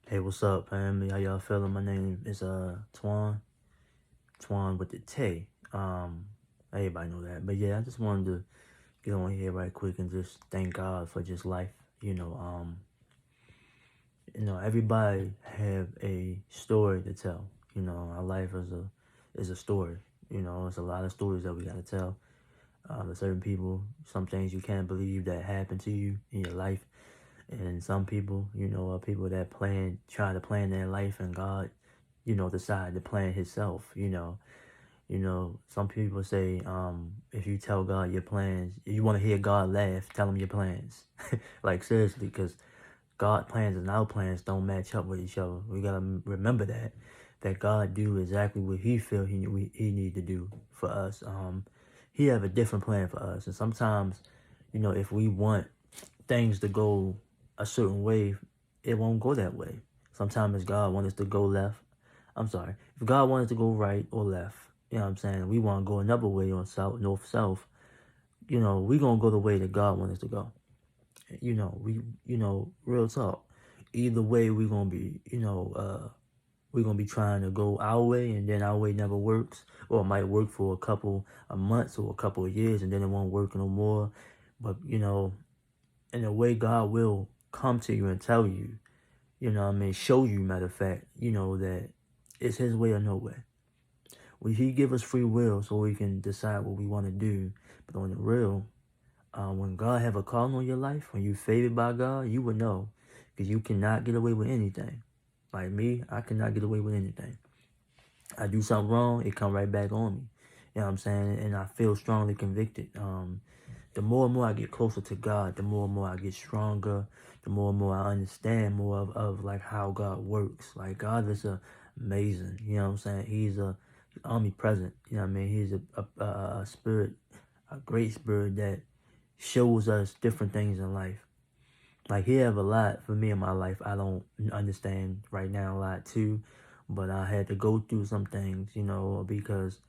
Hey, what's up, family? How y'all feeling? My name is Twan with the T. Everybody know that, but yeah, I just wanted to get on here right quick and just thank God for just life. Everybody have a story to tell. Our life is a story. It's a lot of stories that we gotta tell. To certain people, some things you can't believe that happened to you in your life, and some people, are people that try to plan their life, and God decide to plan himself. Some people say, if you tell God your plans, you want to hear God laugh, tell him your plans. Like, seriously, because God plans and our plans don't match up with each other. We got to remember that God do exactly what he feel he need to do for us. He have a different plan for us. And sometimes, if we want things to go a certain way, it won't go that way. Sometimes God wants us to go left. I'm sorry. If God wants us to go right or left, you know what I'm saying? We want to go another way on south, north, south. We gonna go the way that God wants us to go. Real talk. Either way, we're gonna be trying to go our way, and then our way never works, or it might work for a couple of months or a couple of years, and then it won't work no more. But in a way, God will come to you and tell you, show you, matter of fact, that it's his way or no way. He give us free will so we can decide what we want to do. But on the real, when God have a calling on your life, when you favored by God, you will know, because you cannot get away with anything. Like me, I cannot get away with anything. I do something wrong, it come right back on me. You know what I'm saying? And I feel strongly convicted. The more and more I get closer to God, the more and more I get stronger. The more and more I understand more of like how God works. Like, God is amazing. You know what I'm saying? He's omnipresent. You know what I mean? He's a spirit, a great spirit that shows us different things in life. Like, he have a lot for me in my life I don't understand right now a lot too, but I had to go through some things, because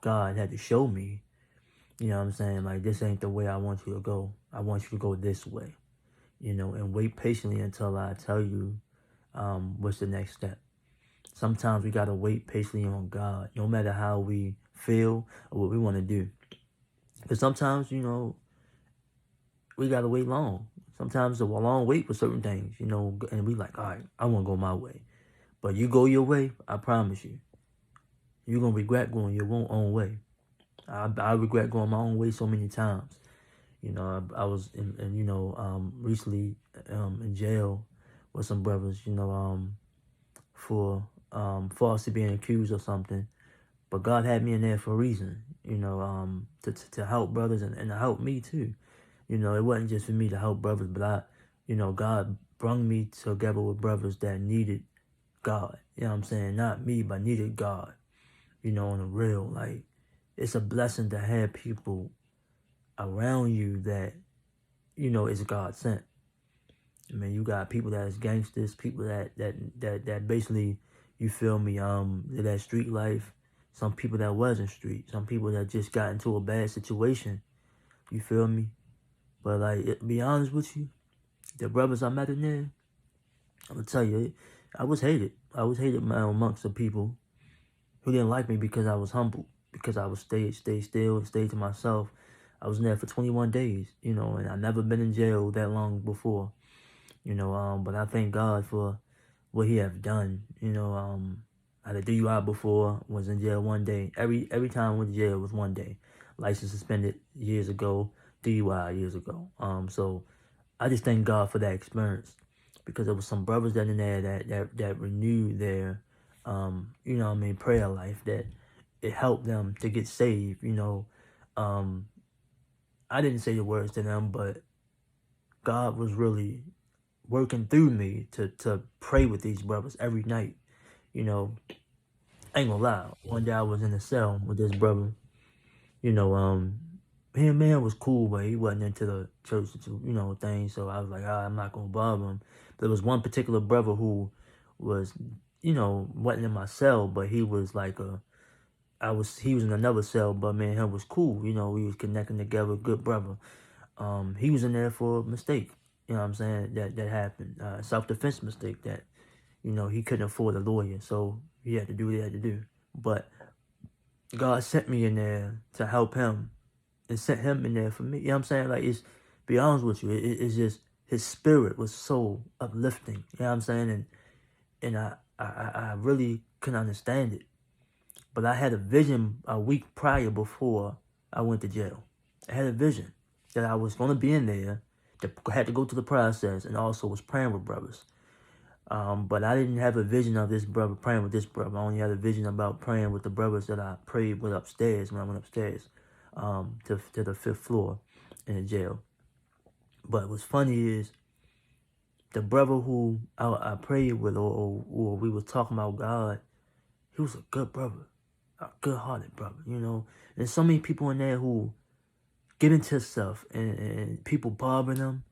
God had to show me, you know what I'm saying, like, this ain't the way I want you to go. I want you to go this way, and wait patiently until I tell you what's the next step. Sometimes we gotta wait patiently on God, no matter how we feel or what we want to do. Because sometimes, we gotta wait long. Sometimes it's a long wait for certain things, and we like, all right, I want to go my way. But you go your way, I promise you, you're gonna regret going your own way. I regret going my own way so many times. I was recently in jail with some brothers, for falsely being accused of something. But God had me in there for a reason, to help brothers and to help me too. It wasn't just for me to help brothers, but God brung me together with brothers that needed God. You know what I'm saying? Not me, but needed God. On the real. Like, it's a blessing to have people around you that, is God sent. I mean, you got people that is gangsters, people that basically, you feel me, that street life. Some people that wasn't street. Some people that just got into a bad situation. You feel me? But like, be honest with you, the brothers I met in there, I'm gonna tell you, I was hated. I was hated amongst the people who didn't like me because I was humble, because I was stay still and stay to myself. I was in there for 21 days, and I never been in jail that long before, but I thank God for what he have done. I had a DUI before, was in jail one day. Every time I went to jail was one day. License suspended years ago, DUI years ago. So I just thank God for that experience, because there was some brothers that in there that renewed their prayer life, that it helped them to get saved. I didn't say the words to them, but God was really working through me to pray with these brothers every night. I ain't gonna lie. One day I was in a cell with this brother. You know, um, him man was cool, but he wasn't into the church, thing. So I was like, I'm not gonna bother him. But there was one particular brother who was, wasn't in my cell, but he was like he was in another cell, but man, him was cool. We was connecting together, good brother. He was in there for a mistake. You know what I'm saying? That happened. Self-defense mistake that, he couldn't afford a lawyer, so he had to do what he had to do. But God sent me in there to help him and sent him in there for me. You know what I'm saying? Like, be honest with you, it's just his spirit was so uplifting. You know what I'm saying? And I really couldn't understand it. But I had a vision a week prior before I went to jail. I had a vision that I was going to be in there, that had to go through the process, and also was praying with brothers. But I didn't have a vision of this brother praying with this brother. I only had a vision about praying with the brothers that I prayed with upstairs when I went upstairs to the 5th floor in the jail. But what's funny is the brother who I prayed with, or we were talking about God, he was a good brother, a good-hearted brother, There's so many people in there who get into stuff and people bothering them,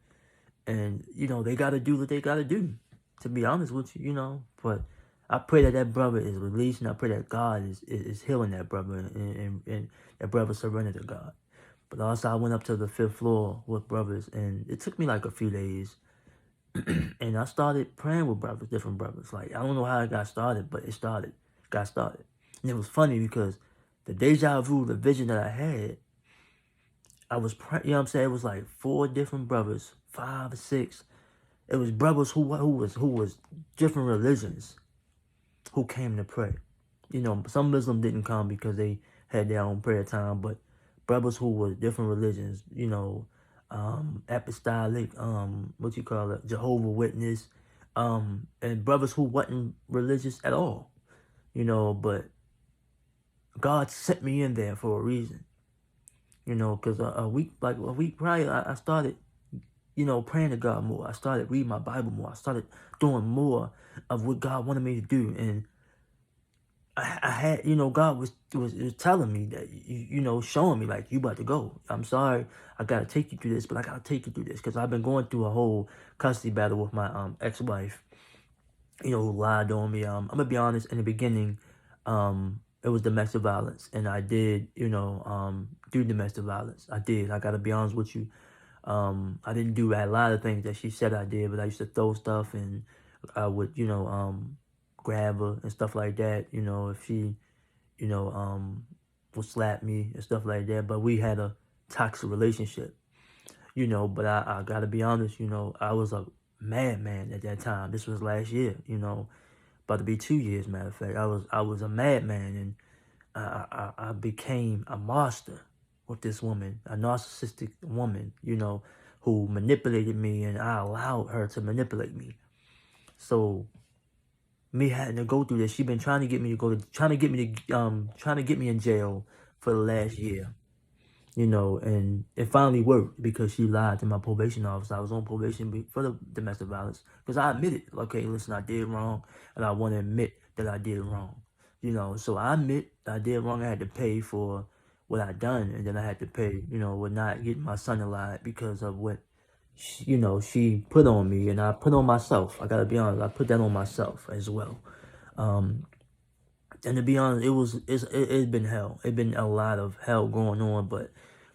and, they got to do what they got to do, to be honest with you, But I pray that brother is released, and I pray that God is healing that brother, and that brother surrendered to God. But also I went up to the 5th floor with brothers, and it took me like a few days. And I started praying with brothers, different brothers. Like, I don't know how it got started, but got started. And it was funny because the deja vu, the vision that I had, I was praying, you know what I'm saying? It was like 4 different brothers, 5 or 6. It was brothers who was different religions who came to pray. Some Muslims didn't come because they had their own prayer time, but brothers who were different religions, apostolic, Jehovah Witness, and brothers who wasn't religious at all, but God sent me in there for a reason, because a week prior, I started, praying to God more. I started reading my Bible more. I started doing more of what God wanted me to do, and I had, God was telling me that, showing me, like, you about to go. I'm sorry, I got to take you through this, but I got to take you through this because I've been going through a whole custody battle with my ex-wife, who lied on me. I'm going to be honest, in the beginning, it was domestic violence, and I did, do domestic violence. I did. I got to be honest with you. I didn't do a lot of things that she said I did, but I used to throw stuff, and I would, grab her and stuff like that, if she, would slap me and stuff like that. But we had a toxic relationship, but I gotta be honest, I was a madman at that time. This was last year, about to be 2 years, matter of fact. I was a madman, and I became a monster with this woman, a narcissistic woman, who manipulated me, and I allowed her to manipulate me. So me having to go through this, she been trying to get me in jail for the last year, and it finally worked because she lied to my probation officer. I was on probation for the domestic violence because I admitted, okay, listen, I did wrong, and I want to admit that I did wrong, so I admit I did wrong. I had to pay for what I done, and then I had to pay, with not getting my son alive because of what she put on me, and I put on myself. I gotta be honest, I put that on myself as well. And to be honest, it's been hell. It's been a lot of hell going on, but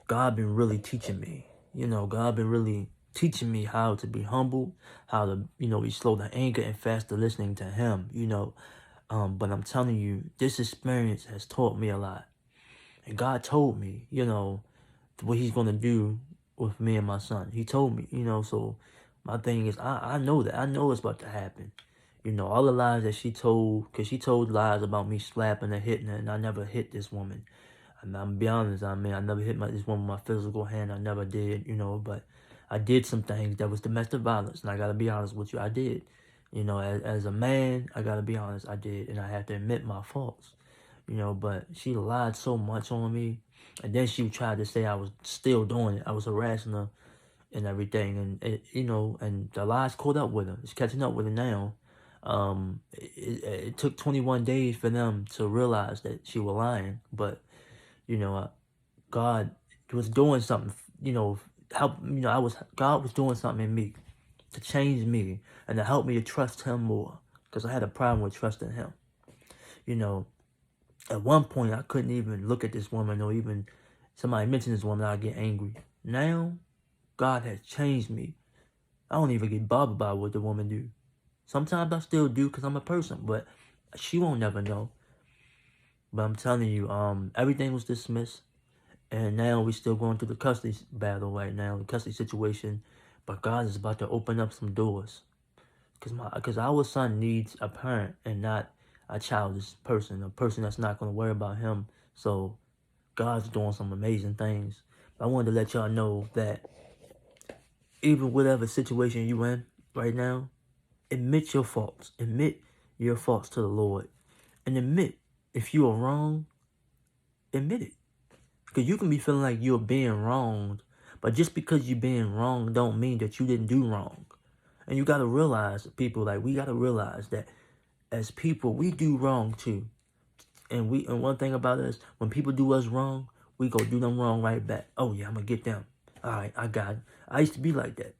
God been really teaching me. God been really teaching me how to be humble, how to, be slow to anger and fast to listening to Him. But I'm telling you, this experience has taught me a lot, and God told me, what He's gonna do with me and my son. He told me, so my thing is, I know that. I know it's about to happen. All the lies that she told, because she told lies about me slapping her, hitting her, and I never hit this woman. And I'm be honest, I never hit this woman with my physical hand. I never did, but I did some things that was domestic violence, and I gotta be honest with you, I did. As a man, I gotta be honest, I did, and I have to admit my faults. But she lied so much on me, and then she tried to say I was still doing it. I was harassing her and everything, and and the lies caught up with her. It's catching up with her now. It took 21 days for them to realize that she was lying, but God was doing something. Help. God was doing something in me to change me and to help me to trust Him more, because I had a problem with trusting Him. At one point, I couldn't even look at this woman, or even somebody mention this woman, I'd get angry. Now, God has changed me. I don't even get bothered by what the woman do. Sometimes I still do because I'm a person, but she won't never know. But I'm telling you, everything was dismissed, and now we're still going through the custody battle right now, the custody situation. But God is about to open up some doors, because our son needs a parent and not a childish person, a person that's not going to worry about him. So God's doing some amazing things. I wanted to let y'all know that even whatever situation you in right now, admit your faults. Admit your faults to the Lord. And admit if you are wrong, admit it. Because you can be feeling like you're being wronged, but just because you're being wrong don't mean that you didn't do wrong. And you got to realize, people, like, we got to realize that as people, we do wrong too. And one thing about us, when people do us wrong, we go do them wrong right back. Oh yeah, I'm going to get them. All right, I got it. I used to be like that.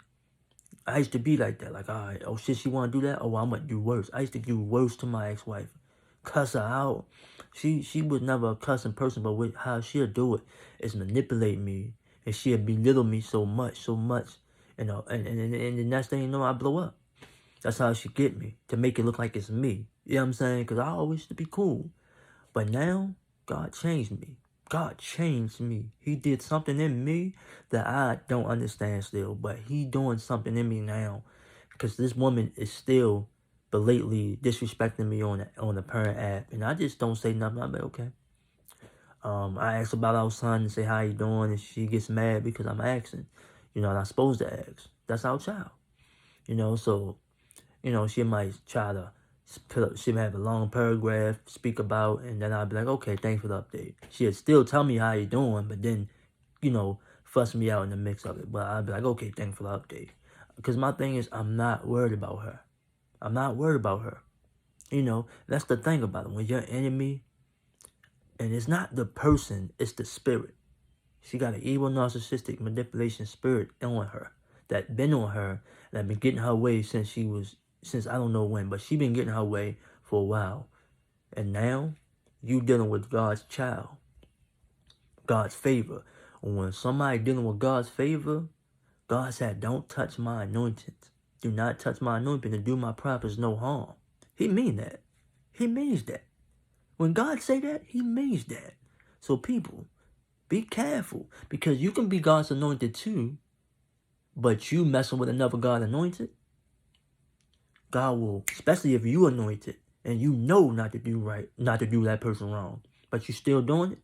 Like, all right, oh shit, she want to do that? Oh, I'm going to do worse. I used to do worse to my ex-wife. Cuss her out. She was never a cussing person, but with how she'll do it is manipulate me. And she'll belittle me so much. You know, and the next thing you know, I blow up. That's how she get me, to make it look like it's me. You know what I'm saying? Because I always used to be cool. But now, God changed me. God changed me. He did something in me that I don't understand still. But he doing something in me now. Because this woman is still belatedly disrespecting me on the parent app. And I just don't say nothing. I'm like, okay. I asked about our son and say, how you doing? And she gets mad because I'm asking. You know, and I'm supposed to ask. That's our child. You know, so, you know, she might try to, she might have a long paragraph, speak about, and then I'll be like, okay, thanks for the update. She'd still tell me how you doing, but then, you know, fuss me out in the mix of it. But I'll be like, okay, thanks for the update. Because my thing is, I'm not worried about her. I'm not worried about her. You know, that's the thing about it. When you're enemy, and it's not the person, it's the spirit. She got an evil, narcissistic manipulation spirit on her. That been on her, that been getting her way since I don't know when, but she been getting her way for a while. And now, you dealing with God's child. God's favor. When somebody dealing with God's favor, God said, don't touch my anointing. Do not touch my anointing, and do my prophets no harm. He mean that. He means that. When God say that, he means that. So people, be careful. Because you can be God's anointed too, but you messing with another God anointed, God will, especially if you anointed, and you know not to do right, not to do that person wrong, but you still doing it,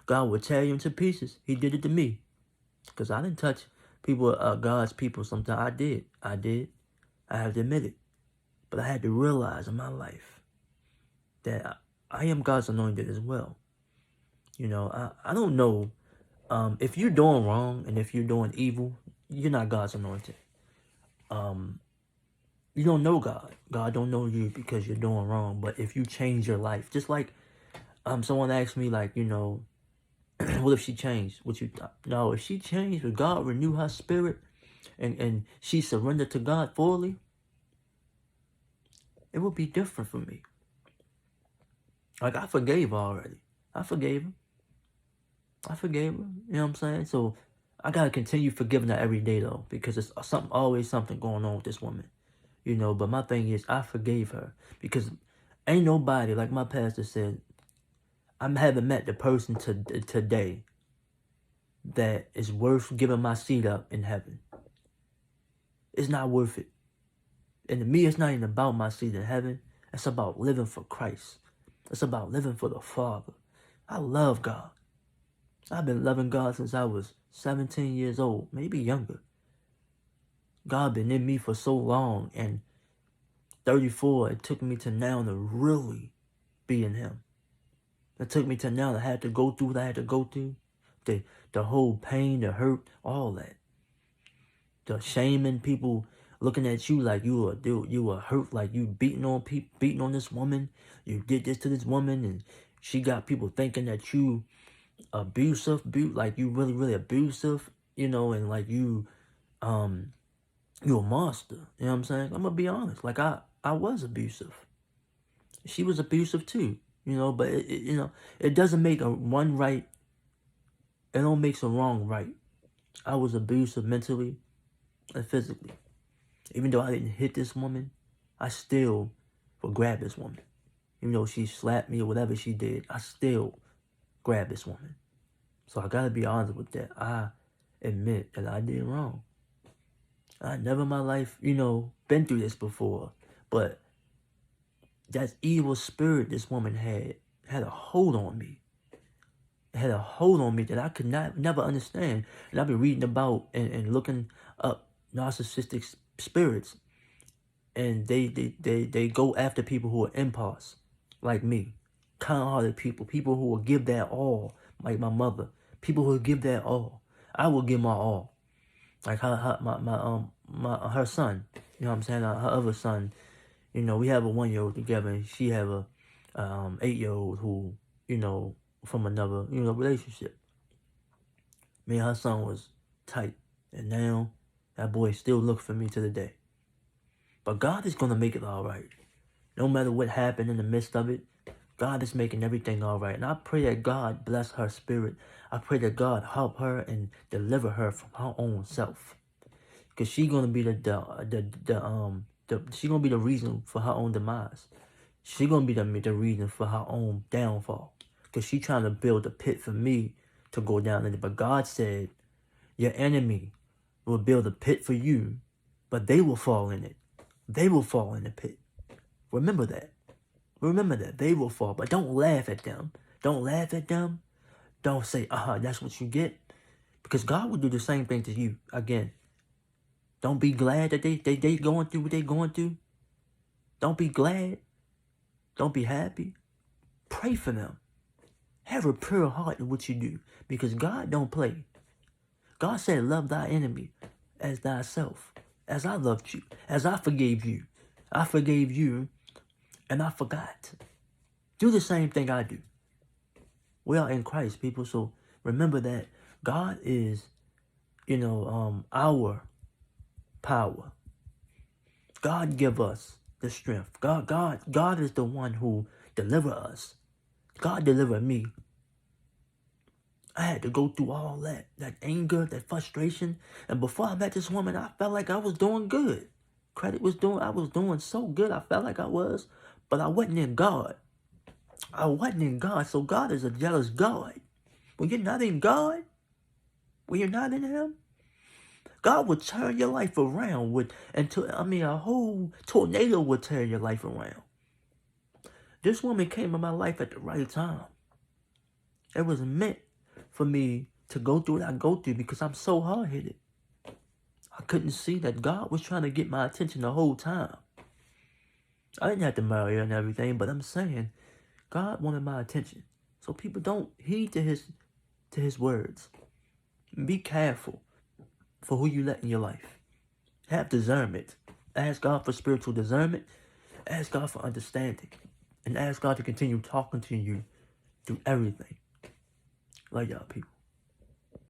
God will tear you into pieces. He did it to me. Because I didn't touch people, God's people sometimes. I did. I have to admit it. But I had to realize in my life that I am God's anointed as well. You know, I don't know. If you're doing wrong and if you're doing evil, you're not God's anointed. You don't know God. God don't know you because you're doing wrong. But if you change your life, just like someone asked me, like, you know, what if she changed? No, if she changed, if God renew her spirit and she surrendered to God fully, it would be different for me. Like, I forgave her already. I forgave her. You know what I'm saying? So I gotta continue forgiving her every day though, because it's always something going on with this woman. You know, but my thing is, I forgave her because ain't nobody, like my pastor said, I haven't met the person today that is worth giving my seat up in heaven. It's not worth it. And to me, it's not even about my seat in heaven. It's about living for Christ. It's about living for the Father. I love God. I've been loving God since I was 17 years old, maybe younger. God been in me for so long, and 34, it took me to now to really be in him. It took me to now to have to go through what I had to go through. The whole pain, the hurt, all that. The shaming, people looking at you like you were hurt, like you beating on this woman. You did this to this woman, and she got people thinking that you abusive, like you really abusive, you know, and like you a monster. You know what I'm saying? I'm gonna be honest. Like I was abusive. She was abusive too, you know. But it doesn't make a one right. It don't make a wrong right. I was abusive mentally and physically. Even though I didn't hit this woman, I still would grab this woman. Even though she slapped me or whatever she did, I still grab this woman. So I gotta be honest with that. I admit that I did wrong. I never in my life, been through this before. But that evil spirit this woman had a hold on me. It had a hold on me that I could never understand. And I've been reading about and looking up narcissistic spirits. And they go after people who are empaths, like me. Kind-hearted people who will give their all, like my mother. People who will give their all. I will give my all. Like her son, you know what I'm saying? Her other son, we have a 1-year-old together, and she have a 8-year-old who, from another, relationship. Me and her son was tight, and now that boy still looks for me to the day. But God is gonna make it all right. No matter what happened in the midst of it, God is making everything all right. And I pray that God bless her spirit. I pray that God help her and deliver her from her own self. Because she's gonna be she gonna be the reason for her own demise. She's gonna be the reason for her own downfall. Because she's trying to build a pit for me to go down in it. But God said, your enemy will build a pit for you, but they will fall in it. They will fall in the pit. Remember that. Remember that. They will fall. But don't laugh at them. Don't laugh at them. Don't say, that's what you get. Because God will do the same thing to you. Again, don't be glad that they going through what they going through. Don't be glad. Don't be happy. Pray for them. Have a pure heart in what you do. Because God don't play. God said, love thy enemy as thyself. As I loved you. As I forgave you. I forgave you. And I forgot. Do the same thing I do. We are in Christ, people. So remember that God is, our power. God give us the strength. God is the one who deliver us. God delivered me. I had to go through all that anger, that frustration. And before I met this woman, I felt like I was doing good. I was doing so good. I felt like I was. But I wasn't in God. I wasn't in God. So God is a jealous God. When you're not in God, when you're not in Him, God will turn your life around a whole tornado will turn your life around. This woman came in my life at the right time. It was meant for me to go through what I go through because I'm so hard-headed. I couldn't see that God was trying to get my attention the whole time. I didn't have to marry her and everything, but I'm saying God wanted my attention. So people, don't heed to his words. Be careful for who you let in your life. Have discernment. Ask God for spiritual discernment. Ask God for understanding. And ask God to continue talking to you through everything. Love y'all, people.